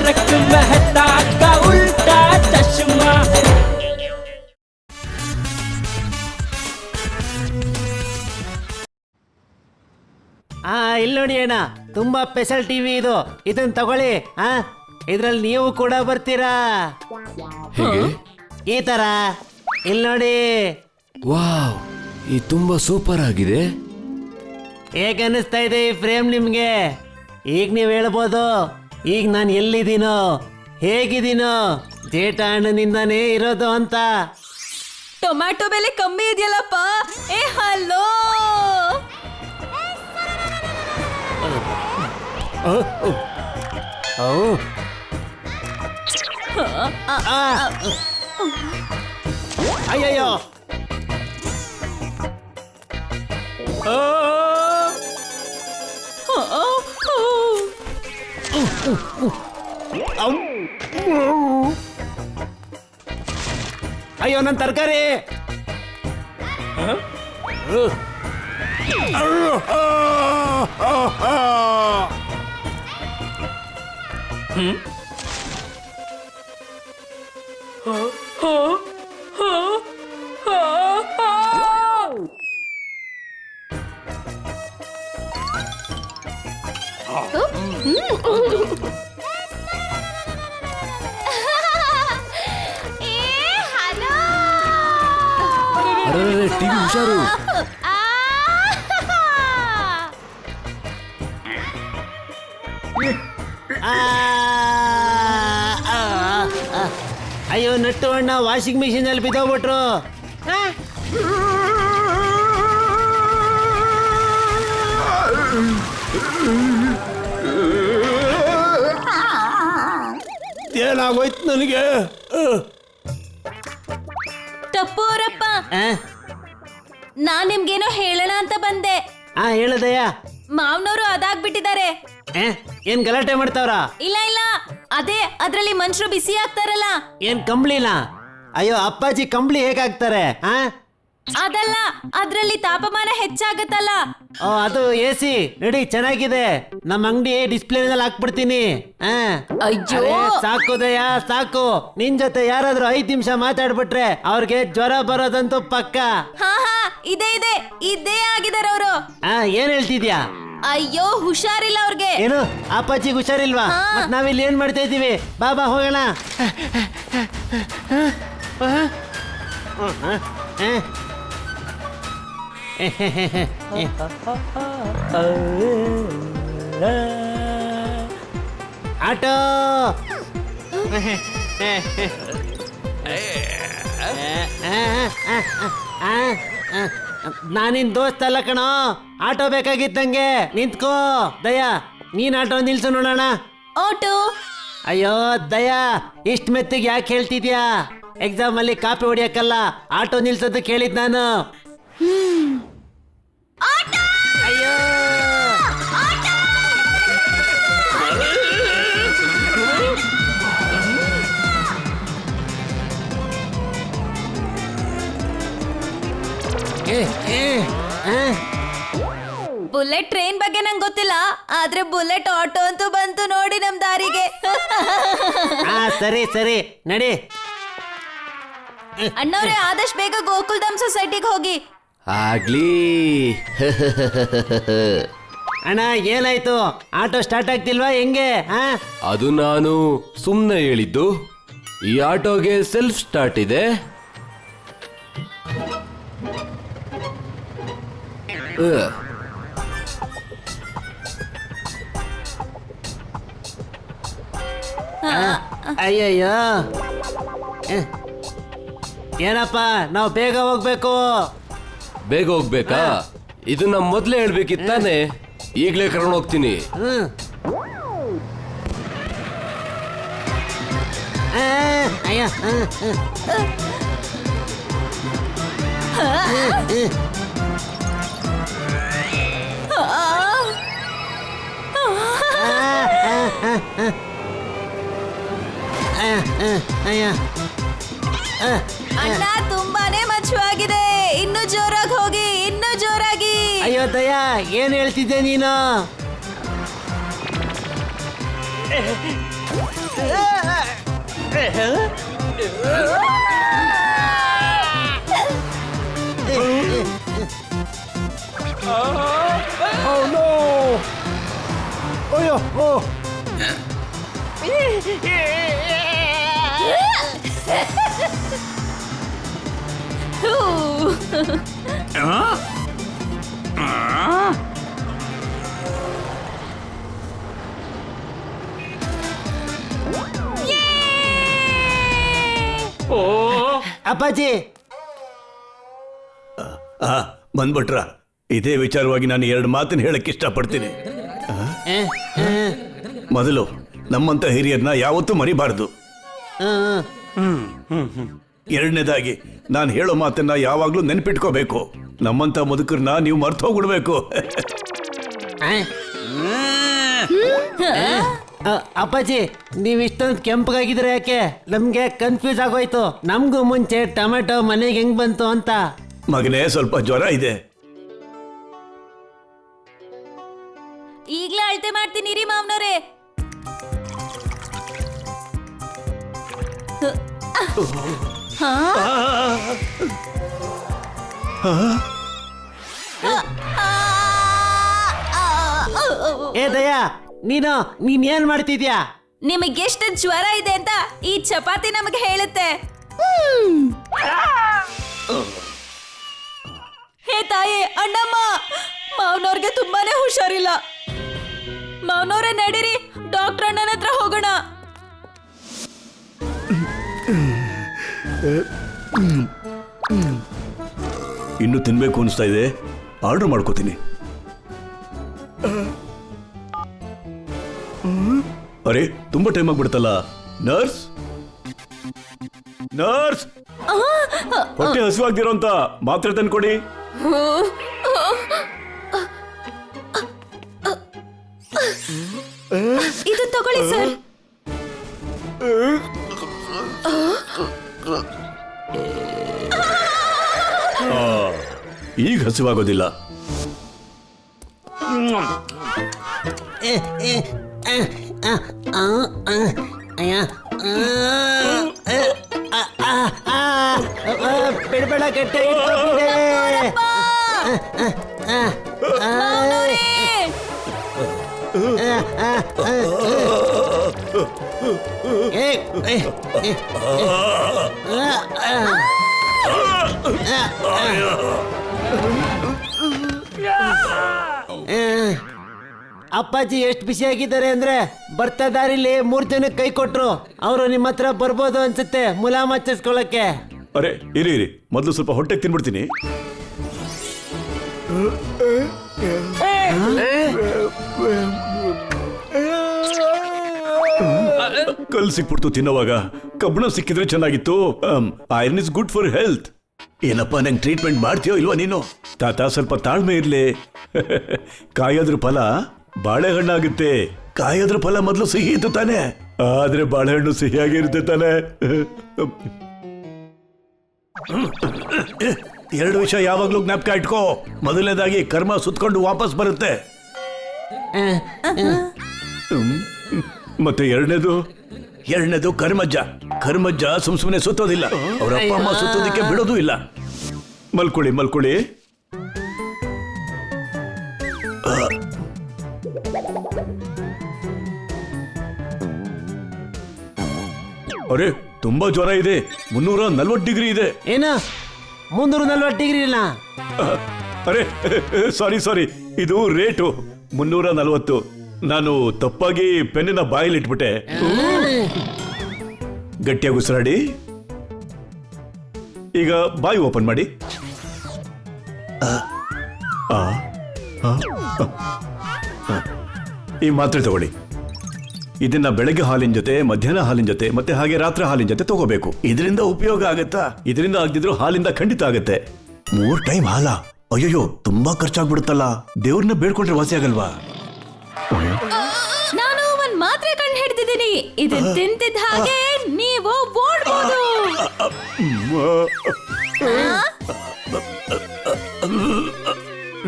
तारक मेहता का उल्टा चश्मा। ಇಲ್ಲಿ ನೋಡಿ ಅಣ್ಣ, ತುಂಬಾ ಸ್ಪೆಷಲ್ ಟಿವಿ ಇದು. ಇದನ್ನ ತಗೊಳ್ಳಿ. ಇದ್ರಲ್ಲಿ ನೀವು ಕೂಡ ಬರ್ತೀರಾ. ಈ ತರ ಇಲ್ಲಿ ನೋಡಿ. ವಾವ್, ಈ ತುಂಬಾ ಸೂಪರ್ ಆಗಿದೆ. ಹೇಗೆ ಅನಿಸ್ತಾ ಇದೆ ಈ ಫ್ರೇಮ್ ನಿಮ್ಗೆ? ಈಗ ನೀವ್ ಹೇಳ್ಬೋದು, ಈಗ ನಾನು ಎಲ್ಲಿದ್ದೀನೋ, ಹೇಗಿದ್ದೀನೋ, ಜೇಠ ಅಣ್ಣನಿಂದಾನೇ ಇರೋದು ಅಂತ. ಟೊಮ್ಯಾಟೊ ಬೆಲೆ ಕಮ್ಮಿ ಇದೆಯಲ್ಲಪ್ಪ. ಏ ಹಲೋ, ಅಯ್ಯಯ್ಯೋ, ಅಯ್ಯೋ ನನ್ನ ತರಕಾರಿ. ಅರೆ ಟಿವಿ ಹುಷಾರು. ಅಯ್ಯೋ ನಟ್ಟು ಅಣ್ಣ ವಾಷಿಂಗ್ ಮಿಷಿನ್ ಅಲ್ಲಿ ಬಿದ್ದೋಗ್ಬಿಟ್ರು. ಏನಾಗೋಯ್ತು ನನಗೆ? ಟಪ್ಪು ಅವರಪ್ಪ, ನಾನ್ ನಿಮ್ಗೇನೋ ಹೇಳೋಣ ಅಂತ ಬಂದೆ. ಹೇಳದಯ್ಯ. ಮಾವನವರು ಅದಾಗ್ಬಿಟ್ಟಿದ್ದಾರೆ. ಏನ್ ಗಲಾಟೆ ಮಾಡ್ತಾವ್ರ? ಇಲ್ಲ ಇಲ್ಲ, ಅದೇ ಅದ್ರಲ್ಲಿ ಮನುಷ್ಯರು ಬಿಸಿ ಆಗ್ತಾರಲ್ಲ. ಏನ್ ಕಂಬ್ಳಿನ? ಅಯ್ಯೋ ಅಪ್ಪಾಜಿ ಕಂಬ್ಳಿ ಹೇಗಾಗ್ತಾರೆ? ಅದಲ್ಲ, ಅದ್ರಲ್ಲಿ ತಾಪಮಾನ ಹೆಚ್ಚಾಗತ್ತಲ್ಲ. ಅದು ಎಸಿ ನೋಡಿ, ಚೆನ್ನಾಗಿದೆ. ನಮ್ಮ ಅಂಗಡಿ ಡಿಸ್ಪ್ಲೇನಲ್ಲಿ ಹಾಕ್ಬಿಡ್ತೀನಿ. ಅಯ್ಯೋ ಸಾಕು ದಯ, ಸಾಕು. ನಿನ್ ಜೊತೆ ಯಾರಾದ್ರೂ 5 ನಿಮಿಷ ಮಾತಾಡ್ಬಿಟ್ರೆ ಅವ್ರಿಗೆ ಜ್ವರ ಬರೋದಂತೂ ಪಕ್ಕ. ಹಾ ಹಾ, ಇದೆ ಇದೆ, ಇದೇ ಆಗಿದಾರ ಅವರು. ಏನ್ ಹೇಳ್ತಿದ್ಯಾ? ಅಯ್ಯೋ ಹುಷಾರಿಲ್ಲ ಅವ್ರಿಗೆ. ಏನು ಅಪ್ಪಾಜಿಗೆ ಹುಷಾರಿಲ್ವಾ? ಮತ್ ನಾವಿಲ್ಲಿ ಏನ್ ಮಾಡ್ತಾ ಇದೀವಿ? ಬಾಬಾ ಹೋಗೋಣ. ಆಟೋ. ನಾನಿನ್ ದೋಸ್ತ ಅಲ್ಲ ಕಣೋ, ಆಟೋ ಬೇಕಾಗಿತ್ತಂಗೆ. ನಿಂತ್ಕೋ ದಯಾ, ನೀನ್ ಆಟೋ ನಿಲ್ಸು ನೋಡೋಣ. ಆಟೋ? ಅಯ್ಯೋ ದಯಾ, ಇಷ್ಟ ಮೆತ್ತಿಗೆ ಯಾಕೆ ಹೇಳ್ತಿದ್ಯಾ? ಎಕ್ಸಾಮ್ ಅಲ್ಲಿ ಕಾಪಿ ಹೊಡಿಯಕ್ಕಲ್ಲ, ಆಟೋ ನಿಲ್ಸೋದು ಕೇಳಿದ್ ನಾನು. ಅಯ್ಯೋ ಬುಲೆಟ್ ಟ್ರೈನ್ ಬಗ್ಗೆ ನಂಗೆ ಗೊತ್ತಿಲ್ಲ, ಆದ್ರೆ ಬುಲೆಟ್ ಆಟೋ ಅಂತೂ ಬಂತು ನೋಡಿ ನಮ್ ದಾರಿಗೆ. ಸರಿ ಸರಿ ನಡಿ. ಅಣ್ಣವ್ರೆ, ಆದಷ್ಟು ಬೇಗ ಗೋಕುಲ್ಧಾಮ್ ಸೊಸೈಟಿಗೆ ಹೋಗಿ. ಆಗ್ಲಿ. ಅಣ್ಣ ಏನಾಯ್ತು? ಆಟೋ ಸ್ಟಾರ್ಟ್ ಆಗ್ತಿಲ್ವಾ ಹೆಂಗೆ? ಅದು ನಾನು ಸುಮ್ನೆ ಹೇಳಿದ್ದು. ಈ ಆಟೋಗೆ ಸೆಲ್ಫ್ ಸ್ಟಾರ್ಟ್ ಇದೆ. ಅಯ್ಯಯ್ಯೋ, ಏನಪ್ಪ ನಾವು ಬೇಗ ಹೋಗ್ಬೇಕು. ಬೇಗ ಹೋಗ್ಬೇಕಾ? ಇದನ್ನ ಮೊದ್ಲೇ ಹೇಳ್ಬೇಕಿತ್ತಾನೆ. ಈಗ್ಲೇ ಕರ್ಕೊಂಡು ಹೋಗ್ತೀನಿ. ಅಯ್ಯ ಅಯ್ಯ. ಅಣ್ಣ ತುಂಬಾನೇ ಮಚ್ಚವಾಗಿದೆ, ಇನ್ನು ಜೋರಾಗಿ ಹೋಗಿ, ಇನ್ನು ಜೋರಾಗಿ. ಅಯ್ಯೋ ದಯಾ, ಏನ್ ಹೇಳ್ತಿದ್ದೆ ನೀನು? ಅಯ್ಯೋ ಓ ಅಪ್ಪಾಜಿ ಬಂದ್ಬಿಟ್ರ ಇದೇ ವಿಚಾರವಾಗಿ ನಾನು 2 ಮಾತನ್ನ ಹೇಳಕ್ ಇಷ್ಟಪಡ್ತೀನಿ. ಮೊದಲು ನಮ್ಮಂತ ಹಿರಿಯರನ್ನ ಯಾವತ್ತೂ ಮರಿಬಾರದು. ಎರಡನೇದಾಗಿ ನಾನು ಹೇಳೋ ಮಾತನ್ನ ಯಾವಾಗ್ಲೂ ನೆನ್ಪಿಟ್ಕೋಬೇಕು. ನಮ್ಮಂತ ಮುದುಕರನ್ನ ನೀವು ಮರ್ತು ಹೋಗ್ಬಿಡ್ಬೇಕು. ಅಪ್ಪಾಜಿ ನೀವ್ ಇಷ್ಟೊಂದು ಕೆಂಪಗಾಗಿದ್ರೆ ಯಾಕೆ? ನಮ್ಗೆ ಕನ್ಫ್ಯೂಸ್ ಆಗೋಯ್ತು. ನಮ್ಗೂ ಮುಂಚೆ ಟೊಮೆಟೊ ಮನೆಗೆ ಹೆಂಗ್ ಬಂತು ಅಂತ. ಮಗನೇ ಸ್ವಲ್ಪ ಜ್ವರ ಇದೆ. ಈಗ್ಲೇ ಅಳತೆ ಮಾಡ್ತೀನಿ ರೀ ಮಾವನವ್ರೆ. ಏ ದಯಾ, ನೀನ್ ಏನ್ ಮಾಡ್ತಿದ್ಯಾ? ನಿಮಗೆಷ್ಟು ಜ್ವರ ಇದೆ ಅಂತ ಈ ಚಪಾತಿ ನಮಗೆ ಹೇಳುತ್ತೆ. ಹೇ ತಾಯಿ, ಅಣ್ಣಮ್ಮ, ಮಾವನವ್ರಿಗೆ ತುಂಬಾನೇ ಹುಷಾರಿಲ್ಲ. ಮಾವನವ್ರೆ ನಡೀರಿ, ಡಾಕ್ಟರ್ ಅಣ್ಣನ ಹತ್ರ ಹೋಗೋಣ. ಇನ್ನು ತಿನ್ಬೇಕು ಅನಿಸ್ತಾ ಇದೆ, ಆರ್ಡರ್ ಮಾಡ್ಕೋತೀನಿ. ಅರೆ ತುಂಬಾ ಟೈಮ್ ಆಗ್ಬಿಡ್ತಲ್ಲ. ನರ್ಸ್ ನರ್ಸ್, ಹೊಟ್ಟೆ ಹಸುವಾಗ್ದಿರೋ ಅಂತ ಮಾತ್ರೆ ತಂದ್ಕೊಡಿ. ಇದು ತಗೊಳ್ಳಿ ಸರ್. ಈಗ ಹಸಿವಾಗೋದಿಲ್ಲ. ಬಿಡ್ಬೇಡ, ಗಟ್ಟಿ ಅಪ್ಪಾಜಿ ಎಷ್ಟು ಬಿಸಿಯಾಗಿದ್ದಾರೆ ಅಂದ್ರೆ ಬರ್ತಾ ದಾರಿಲಿ 3 ಜನಕ್ಕೆ ಕೈ ಕೊಟ್ರು. ಅವರು ನಿಮ್ಮ ಹತ್ರ ಬರ್ಬೋದು ಅನ್ಸುತ್ತೆ ಮುಲಾಮ್ ಹಚ್ಚಿಸ್ಕೊಳಕ್ಕೆ. ಅರೆ ಇರಿ ಇರಿ, ಮೊದಲು ಸ್ವಲ್ಪ ಹೊಟ್ಟೆಗೆ ತಿನ್ಬಿಡ್ತೀನಿ. ಕಲ್ ಸಿಕ್ಬಿಡ್ತು ತಿನ್ನೋವಾಗ. ಕಬ್ಬಣ ಸಿಕ್ಕಿದ್ರೆ ಚೆನ್ನಾಗಿತ್ತು. Iron is good for health. ಏನಪ್ಪ, ನಂಗೆ ಟ್ರೀಟ್ಮೆಂಟ್ ಮಾಡ್ತೀಯೋ ಇಲ್ವಾ ನೀನು? ತಾತ ಸ್ವಲ್ಪ ತಾಳ್ಮೆ ಇರ್ಲಿ. ಕಾಯೋದ್ರ ಫಲ ಬಾಳೆಹಣ್ಣಾಗುತ್ತೆ. ಕಾಯೋದ್ರ ಫಲ ಮೊದಲು ಸಿಹಿ ಇತ್ತು ತಾನೆ, ಆದ್ರೆ ಬಾಳೆಹಣ್ಣು ಸಿಹಿಯಾಗಿರುತ್ತೆ ತಾನೆ. 2 ವಿಷಯ ಯಾವಾಗ್ಲೂ ಜ್ಞಾಪಕ ಇಟ್ಕೋ. ಮೊದಲನೇದಾಗಿ ಕರ್ಮ ಸುತ್ಕೊಂಡು ವಾಪಸ್ ಬರುತ್ತೆ. ಮತ್ತೆ ಎರಡನೇದು ಕರ್ಮಜ್ಜ ಸುಮ್ಸುಮ್ನೆ ಸುತ್ತೋದಿಲ್ಲ. ಅವ್ರ ಅಪ್ಪ ಅಮ್ಮ ಸುತ್ತೋದಿಕ್ಕೆ ಬಿಡೋದು ಇಲ್ಲ. ಮಲ್ಕೊಳ್ಳಿ. ಅರೆ ತುಂಬಾ ಜ್ವರ ಇದೆ. 340 ಡಿಗ್ರಿ ಇದೆ. ಏನ 340 ಡಿಗ್ರಿ ಇಲ್ಲ? ಅರೆ ಸಾರಿ, ಇದು ರೇಟು 340. ನಾನು ತಪ್ಪಾಗಿ ಪೆನ್ನಿನ ಬಾಯಲ್ಲಿ ಇಟ್ಬಿಟ್ಟೆ. ಗಟ್ಟಿಯಾಗಿ ಉಸಿರಾಡಿ. ಈಗ ಬಾಯಿ ಓಪನ್ ಮಾಡಿ. ಈ ಮಾತ್ರೆ ತಗೊಳ್ಳಿ. ಇದನ್ನ ಬೆಳಗ್ಗೆ ಹಾಲಿನ ಜೊತೆ, ಮಧ್ಯಾಹ್ನ ಹಾಲಿನ ಜೊತೆ, ಮತ್ತೆ ಹಾಗೆ ರಾತ್ರಿ ಹಾಲಿನ ಜೊತೆ ತಗೋಬೇಕು. ಇದರಿಂದ ಉಪಯೋಗ ಆಗತ್ತಾ? ಇದರಿಂದ ಆಗದಿದ್ರು ಹಾಲಿಂದ ಖಂಡಿತ ಆಗತ್ತೆ. 3 ಟೈಮ್ ಹಾಲ? ಅಯ್ಯೋ ತುಂಬಾ ಖರ್ಚಾಗ್ಬಿಡುತ್ತಲ್ಲ. ದೇವ್ರನ್ನ ಬೇಡ್ಕೊಂಡ್ರೆ ವಾಸಿ ಆಗಲ್ವಾ? ನಾನು ಒಂದ್ ಮಾತ್ರೆ ಕಂಡು ಹಿಡ್ತಿದ್ದೀನಿ. ಇದು ತಿಂತಿದ್ದ ಹಾಗೆ ನೀವು ಓಡ್ಬೋದು.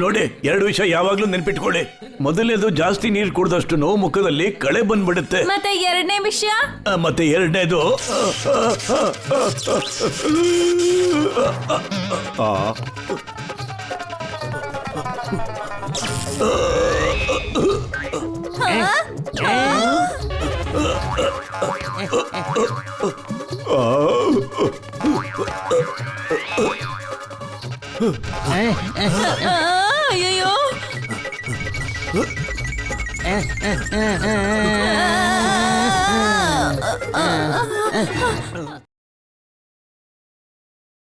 ನೋಡಿ, 2 ವಿಷಯ ಯಾವಾಗ್ಲೂ ನೆನ್ಪಿಟ್ಕೊಳ್ಳಿ. ಮೊದಲನೇದು ಜಾಸ್ತಿ ನೀರು ಕುಡಿದಷ್ಟು ನೋವು ಮುಖದಲ್ಲಿ ಕಳೆ ಬಂದ್ಬಿಡುತ್ತೆ. ಮತ್ತೆ ಎರಡನೇ ವಿಷಯ? ಮತ್ತೆ ಎರಡನೇದು ಅಯ್ಯೋ,